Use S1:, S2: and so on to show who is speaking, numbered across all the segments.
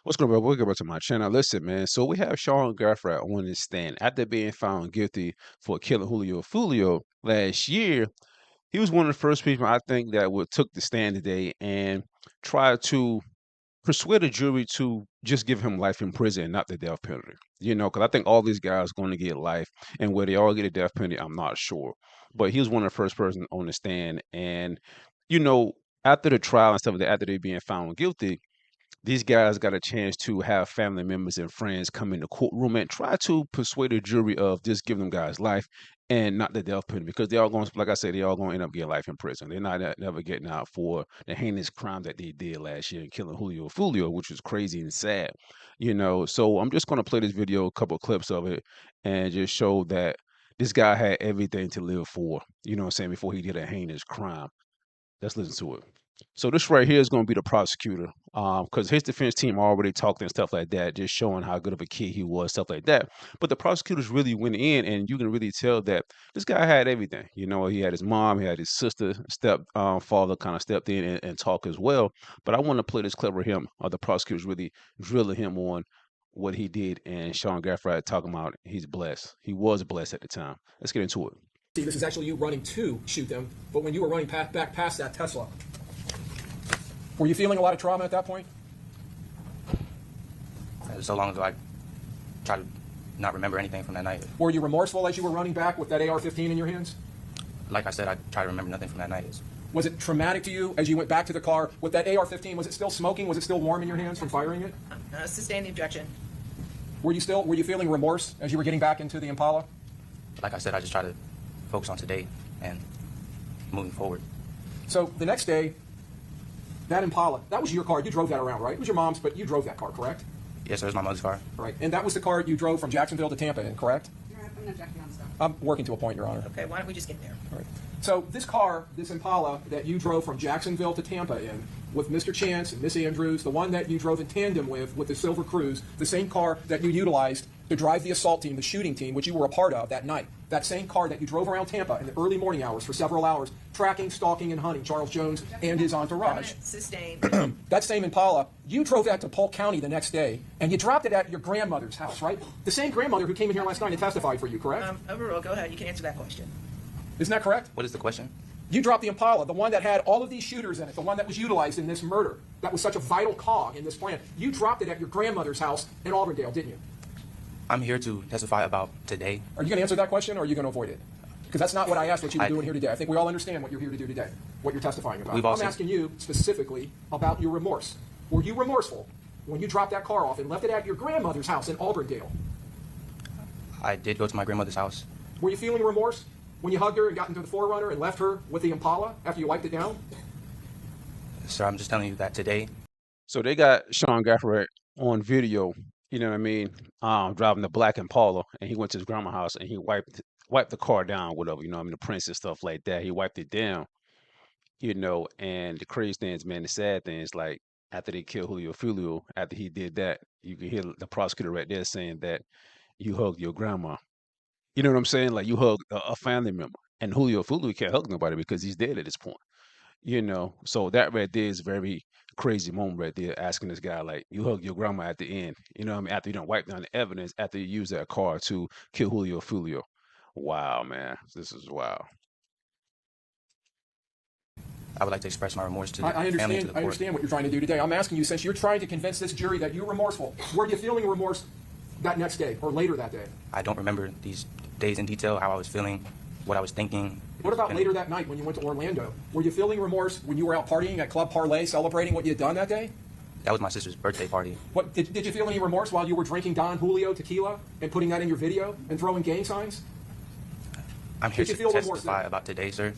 S1: What's going on, bro? Welcome back to my channel. Listen, man. So we have Sean Gathright on his stand after being found guilty for killing Julio Foolio last year. He was one of the first people I think that would took the stand today and tried to persuade a jury to just give him life in prison and not the death penalty. Because I think all these guys are going to get life, and where they all get a death penalty, I'm not sure. But he was one of the first person on the stand, and you know, after the trial and stuff like that, after they being found guilty, these guys got a chance to have family members and friends come in the courtroom and try to persuade a jury of just giving them guys life and not the death penalty, because they all going, like I said, they all going to end up getting life in prison. They're not never getting out for the heinous crime that they did last year in killing Julio Foolio, which was crazy and sad. So I'm just going to play this video, a couple of clips of it, and just show that this guy had everything to live for, before he did a heinous crime. Let's listen to it. So this right here is going to be the prosecutor, because his defense team already talked and stuff like that, just showing how good of a kid he was, stuff like that. But the prosecutors really went in, and you can really tell that this guy had everything. He had his mom, he had his sister, father kind of stepped in and talked as well. But I want to play this clip of him, the prosecutors really drilling him on what he did, and Sean Gathright talking about he's blessed. He was blessed at the time. Let's get into it.
S2: See, this is actually you running to shoot them, but when you were running back past that Tesla, were you feeling a lot of trauma at that point?
S3: So long as I try to not remember anything from that night.
S2: Were you remorseful as you were running back with that AR-15 in your hands?
S3: Like I said, I try to remember nothing from that night.
S2: Was it traumatic to you as you went back to the car with that AR-15? Was it still smoking? Was it still warm in your hands from firing it?
S4: Sustain the objection.
S2: Were you feeling remorse as you were getting back into the Impala?
S3: Like I said, I just try to focus on today and moving forward.
S2: So the next day, that Impala, that was your car. You drove that around, right? It was your mom's, but you drove that car, correct?
S3: Yes, sir, it was my mother's car.
S2: Right. And that was the car you drove from Jacksonville to Tampa in, correct?
S4: I'm objecting on stuff.
S2: I'm working to a point, Your Honor.
S4: Okay, why don't we just get there?
S2: All right. So this car, this Impala that you drove from Jacksonville to Tampa in with Mr. Chance and Miss Andrews, the one that you drove in tandem with the Silver Cruise, the same car that you utilized to drive the assault team, the shooting team, which you were a part of that night. That same car that you drove around Tampa in the early morning hours for several hours, tracking, stalking, and hunting Charles Jones and his entourage.
S4: Sustained.
S2: That same Impala, you drove that to Polk County the next day, and you dropped it at your grandmother's house, right? The same grandmother who came in here last night and testified for you, correct?
S4: Overruled. Go ahead. You can answer that question.
S2: Isn't that correct?
S3: What is the question?
S2: You dropped the Impala, the one that had all of these shooters in it, the one that was utilized in this murder, that was such a vital cog in this plan. You dropped it at your grandmother's house in Auburndale, didn't you?
S3: I'm here to testify about today.
S2: Are you going to answer that question, or are you going to avoid it? Because that's not what I asked what you were doing here today. I think we all understand what you're here to do today, what you're testifying about. I'm asking you specifically about your remorse. Were you remorseful when you dropped that car off and left it at your grandmother's house in Auburndale?
S3: I did go to my grandmother's house.
S2: Were you feeling remorse when you hugged her and got into the 4Runner and left her with the Impala after you wiped it down?
S3: Sir, I'm just telling you that today.
S1: So they got Sean Gathright on video, you know what I mean, driving the black Impala, and he went to his grandma's house and he wiped the car down, whatever, the prints and stuff like that. He wiped it down, and the crazy thing is, man, the sad thing is, like, after they killed Julio Foolio, after he did that, you can hear the prosecutor right there saying that you hugged your grandma. You know what I'm saying? Like, you hugged a family member. And Julio Foolio can't hug nobody because he's dead at this point. So that right there is a very crazy moment right there, asking this guy, like, you hug your grandma at the end, after you don't wipe down the evidence, after you use that car to kill Julio Foolio. Wow, man, this is wow.
S3: I would like to express my remorse to the
S2: I
S3: family and to the
S2: understand.
S3: court.
S2: I understand what you're trying to do today. I'm asking you, since you're trying to convince this jury that you're remorseful, were you feeling remorse that next day or later that day?
S3: I don't remember these days in detail, how I was feeling, what I was thinking.
S2: What about later that night when you went to Orlando? Were you feeling remorse when you were out partying at Club Parlay, celebrating what you had done that day?
S3: That was my sister's birthday party.
S2: What did you feel any remorse while you were drinking Don Julio tequila and putting that in your video and throwing gang signs?
S3: I'm here
S2: Did
S3: to
S2: you feel remorse
S3: testify
S2: then?
S3: about today, sir.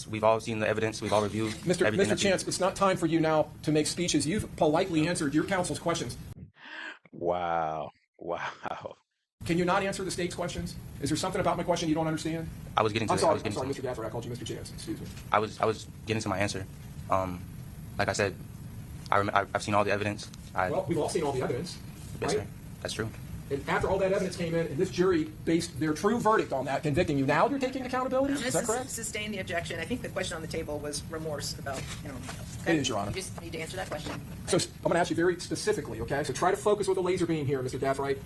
S3: We've all seen the evidence. We've all reviewed everything.
S2: Mr. Chance, it's not time for you now to make speeches. You've politely answered your counsel's questions.
S1: Wow.
S2: Can you not answer the state's questions? Is there something about my question you don't understand?
S3: I was getting to
S2: I'm
S3: it.
S2: sorry, Mr. Gathright. I called you Mr. Chance. Excuse me.
S3: I was getting to my answer. Like I said, I've seen all the evidence.
S2: Well, we've all seen all the evidence,
S3: Yes,
S2: right?
S3: sir. That's true.
S2: And after all that evidence came in, and this jury based their true verdict on that, convicting you, now you're taking accountability? Is that correct?
S4: Sustain the objection. I think the question on the table was remorse about,
S2: It is, Your Honor.
S4: You just need to answer that question.
S2: So I'm going to ask you very specifically, okay? So try to focus with the laser beam here, Mr. Gathright.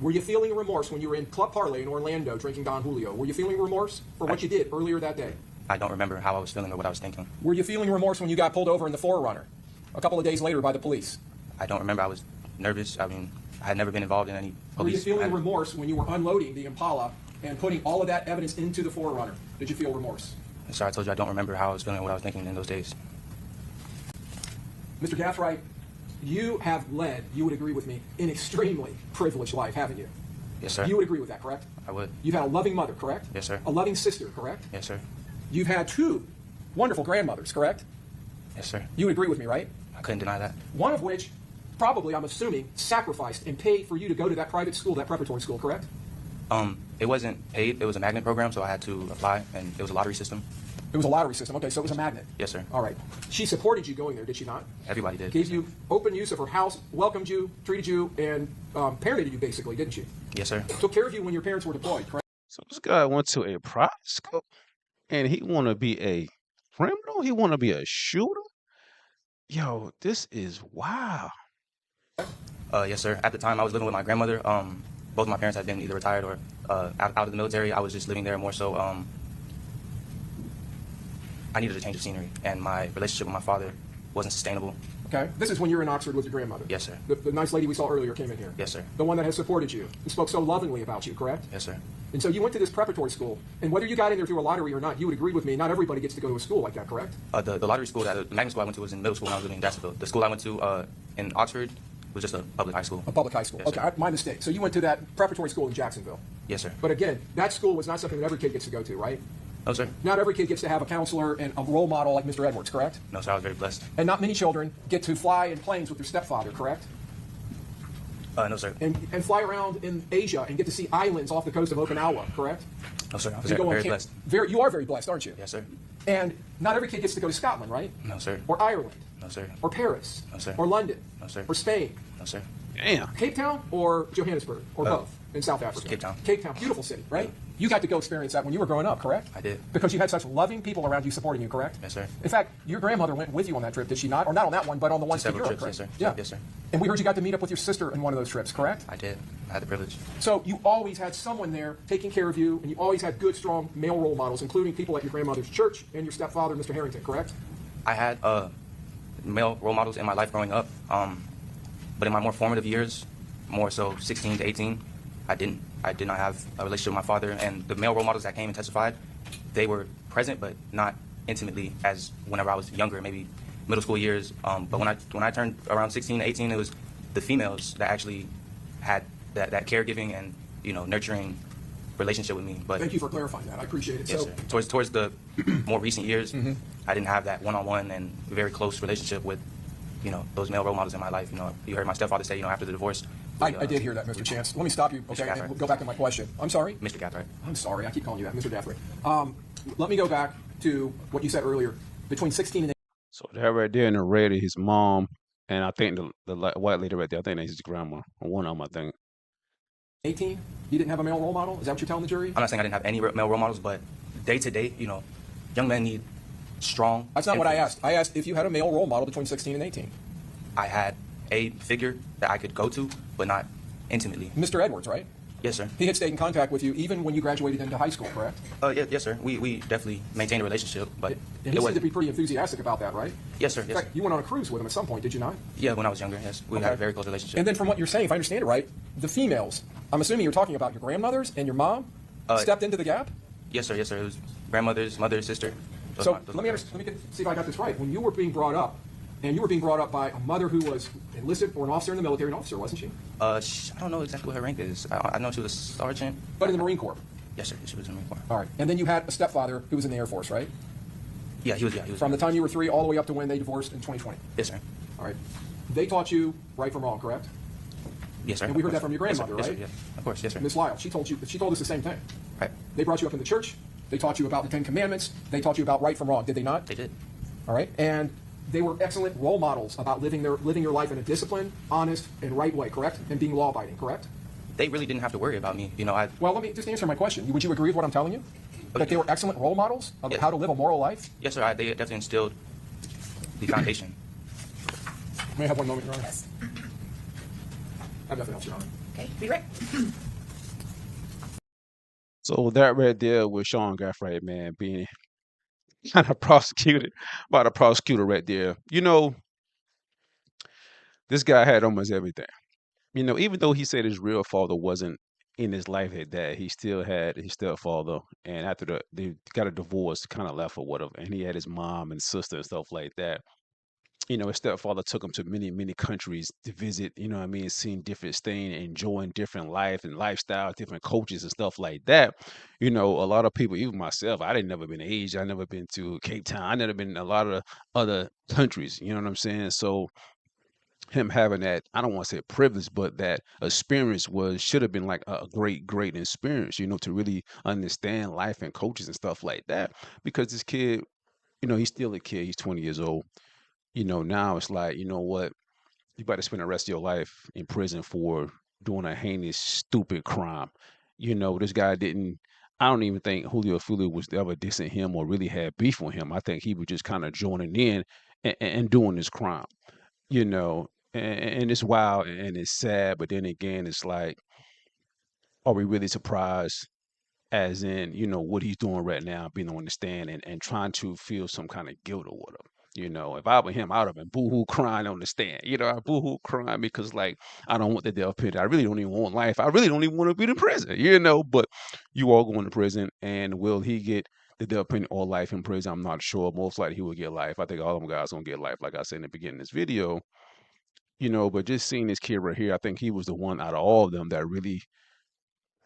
S2: Were you feeling remorse when you were in Club Parlay in Orlando drinking Don Julio? Were you feeling remorse for what you did earlier that day?
S3: I don't remember how I was feeling or what I was thinking.
S2: Were you feeling remorse when you got pulled over in the 4Runner a couple of days later by the police?
S3: I don't remember. I was nervous. I mean, I had never been involved in any police.
S2: Were you feeling remorse when you were unloading the Impala and putting all of that evidence into the 4Runner? Did you feel remorse?
S3: Sorry, I told you I don't remember how I was feeling or what I was thinking in those days.
S2: Mr. Gathright, you have led, you would agree with me, an extremely privileged life, haven't you?
S3: Yes, sir.
S2: You would agree with that, correct?
S3: I would.
S2: You've had a loving mother, correct?
S3: Yes, sir.
S2: A loving sister, correct?
S3: Yes, sir.
S2: You've had 2 wonderful grandmothers, correct?
S3: Yes, sir.
S2: You would agree with me, right?
S3: I couldn't deny that.
S2: One of which, probably, I'm assuming, sacrificed and paid for you to go to that private school, that preparatory school, correct?
S3: It wasn't paid. It was a magnet program, so I had to apply, and it was a lottery system.
S2: It was a lottery system. Okay, so it was a magnet.
S3: Yes, sir.
S2: All right. She supported you going there, did she not?
S3: Everybody did.
S2: Gave you open use of her house, welcomed you, treated you, and parented you, basically, didn't she?
S3: Yes, sir.
S2: Took care of you when your parents were deployed, correct?
S1: So this guy went to a private school, and he want to be a criminal. He want to be a shooter. Yo, this is wow.
S3: Yes, sir. At the time, I was living with my grandmother. Both of my parents had been either retired or out of the military. I was just living there more so. I needed a change of scenery, and my relationship with my father wasn't sustainable.
S2: Okay. This is when you were in Oxford with your grandmother.
S3: Yes, sir.
S2: The nice lady we saw earlier came in here.
S3: Yes, sir.
S2: The one that has supported you and spoke so lovingly about you, correct?
S3: Yes, sir.
S2: And so you went to this preparatory school, and whether you got in there through a lottery or not, you would agree with me, not everybody gets to go to a school like that, correct?
S3: The lottery school, the magnet school I went to was in middle school when I was living in Jacksonville. The school I went to in Oxford was just a public high school.
S2: A public high school.
S3: Yes,
S2: Okay,
S3: sir.
S2: my mistake. So you went to that preparatory school in Jacksonville.
S3: Yes, sir.
S2: But again, that school was not something that every kid gets to go to, right?
S3: No, sir.
S2: Not every kid gets to have a counselor and a role model like Mr. Edwards, correct?
S3: No, sir. I was very blessed.
S2: And not many children get to fly in planes with their stepfather, correct?
S3: No, sir.
S2: And fly around in Asia and get to see islands off the coast of Okinawa, correct?
S3: No, sir. I was
S2: You go on
S3: very
S2: camp-
S3: blessed.
S2: you are very blessed, aren't you?
S3: Yes, sir.
S2: And not every kid gets to go to Scotland, right?
S3: No, sir.
S2: Or Ireland,
S3: No, sir.
S2: or Paris,
S3: No, sir.
S2: or London,
S3: No, sir.
S2: or Spain,
S3: No, sir.
S1: Damn.
S2: Cape Town, or Johannesburg, or both in South Africa.
S3: Cape Town.
S2: Cape Town, beautiful city, right? You got to go experience that when you were growing up, correct?
S3: I did.
S2: Because you had such loving people around you supporting you, correct?
S3: Yes, sir.
S2: In fact, your grandmother went with you on that trip, did she not? Or not on that one, but on the ones to
S3: Several
S2: Europe,
S3: trips,
S2: correct?
S3: yes, sir.
S2: Yeah.
S3: Yes, sir.
S2: And we heard you got to meet up with your sister in one of those trips, correct?
S3: I did. I had the privilege.
S2: So you always had someone there taking care of you, and you always had good, strong male role models, including people at your grandmother's church and your stepfather, Mr. Harrington, correct?
S3: I had male role models in my life growing up, but in my more formative years, more so 16 to 18, I did not have a relationship with my father, and the male role models that came and testified, they were present but not intimately as whenever I was younger, maybe middle school years. But when I turned around 16 to 18, it was the females that actually had that caregiving and nurturing relationship with me. But
S2: Thank you for clarifying that. I appreciate it.
S3: yes,
S2: So,
S3: sir. Towards the more recent years, I didn't have that one-on-one and very close relationship with those male role models in my life. You heard my stepfather say after the divorce.
S2: I did hear that, Mr. Chance. Let me stop you, okay, and
S3: Gathright.
S2: we'll go back to my question. I'm sorry?
S3: Mr. Gathright.
S2: I'm sorry. I keep calling you that, Mr. Gathright. Let me go back to what you said earlier. Between 16 and
S1: So that right there in the red is his mom, and I think the white lady right there, I think that's his grandma, or one of them, I think.
S2: 18, you didn't have a male role model? Is that what you're telling the jury?
S3: I'm not saying I didn't have any male role models, but day to day, young men need strong.
S2: That's not what I
S3: influence.
S2: asked. I asked if you had a male role model between 16 and 18.
S3: I had a figure that I could go to, but not intimately.
S2: Mr. Edwards, right?
S3: Yes, sir.
S2: He had stayed in contact with you even when you graduated into high school, correct?
S3: Yes, sir. We definitely maintained a relationship, but
S2: And he
S3: it
S2: seemed
S3: was.
S2: to be pretty enthusiastic about that, right?
S3: Yes, sir.
S2: In
S3: Yes, sir.
S2: fact, you went on a cruise with him at some point, did you not?
S3: Yeah, when I was younger, yes, we had a very close relationship.
S2: And then from what you're saying, if I understand it right, the females, I'm assuming you're talking about your grandmothers and your mom, stepped into the gap?
S3: Yes, sir. Yes, sir. It was grandmother's, mother, sister. Those
S2: So
S3: are my- those
S2: let me
S3: are my parents.
S2: see if I got this right. When you were being brought up, and you were being brought up by a mother who was enlisted or an officer in the military, an officer, wasn't she?
S3: I don't know exactly what her rank is. I know she was a sergeant.
S2: But in the Marine Corps.
S3: Yes, sir. She was in the Marine Corps.
S2: All right. And then you had a stepfather who was in the Air Force, right?
S3: Yeah, he was. Yeah, he was.
S2: From the time you were 3 all the way up to when they divorced in 2020.
S3: Yes, sir.
S2: All right. They taught you right from wrong, correct?
S3: Yes, sir.
S2: And we
S3: Of
S2: heard that
S3: course.
S2: from your
S3: Yes, sir.
S2: grandmother,
S3: Yes,
S2: right?
S3: sir. Yeah. Of course. Yes, sir.
S2: Miss Lyle, she told us the same thing.
S3: Right.
S2: They brought you up in the church. They taught you about the 10 Commandments. They taught you about right from wrong, did they not?
S3: They did.
S2: All right. And they were excellent role models about living your life in a disciplined, honest, and right way, correct? And being law-abiding, correct?
S3: they really didn't have to worry about me. You know, I
S2: Well, let me just answer my question. Would you agree with what I'm telling you? That they were excellent role models of how to live a moral life?
S3: yes, sir. They definitely instilled the foundation.
S2: May I have one moment, Your Honor?
S4: Yes.
S2: I have nothing else, Your Honor.
S4: Okay, be right.
S1: So that right there was Sean Gathright, man, being kind of prosecuted by the prosecutor right there. This guy had almost everything. Even though he said his real father wasn't in his life at that, he still had his stepfather. And after they got a divorce, kind of left or whatever, and he had his mom and sister and stuff like that. His stepfather took him to many, many countries to visit, seeing different things, enjoying different life and lifestyle, different coaches and stuff like that. A lot of people, even myself, I didn't never been to Asia, I never been to Cape Town, I never been in a lot of other countries, you know what I'm saying? So him having that, I don't want to say privilege, but that experience should have been like a great, great experience, to really understand life and coaches and stuff like that. Because this kid, he's still a kid, he's 20 years old. Now it's like, you know what? You about to spend the rest of your life in prison for doing a heinous, stupid crime. This guy didn't. I don't even think Julio Foolio was ever dissing him or really had beef with him. I think he was just kind of joining in and doing this crime. And it's wild and it's sad, but then again, it's like, are we really surprised? As in, what he's doing right now, being on the stand and trying to feel some kind of guilt or whatever. If I were him, I would have been boohoo crying on the stand. I boohoo crying because, like, I don't want the death penalty. I really don't even want life. I really don't even want to be in prison. But you all going to prison, and will he get the death penalty or life in prison? I'm not sure. Most likely he will get life. I think all of them guys gonna get life, like I said in the beginning of this video. But just seeing this kid right here, I think he was the one out of all of them that really,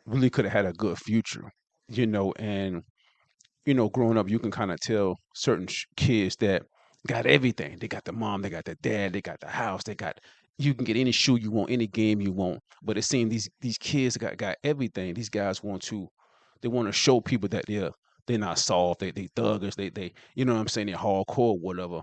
S1: really could have had a good future. And growing up, you can kind of tell certain kids that got everything. They got the mom, they got the dad, they got the house, you can get any shoe you want, any game you want. But it seems these kids got everything. These guys they want to show people that they're not soft, they thuggers, they you know what I'm saying, they're hardcore, whatever.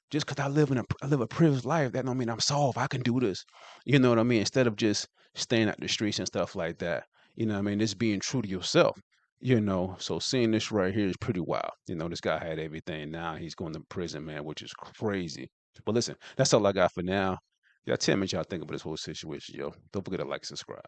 S1: Just because I live a privileged life, that don't mean I'm soft. I can do this. You know what I mean? Instead of just staying out the streets and stuff like that. You know what I mean? Just being true to yourself. So seeing this right here is pretty wild. This guy had everything. Now he's going to prison, man, which is crazy. But listen, that's all I got for now. Y'all tell me what y'all think about this whole situation, yo. Don't forget to like, subscribe.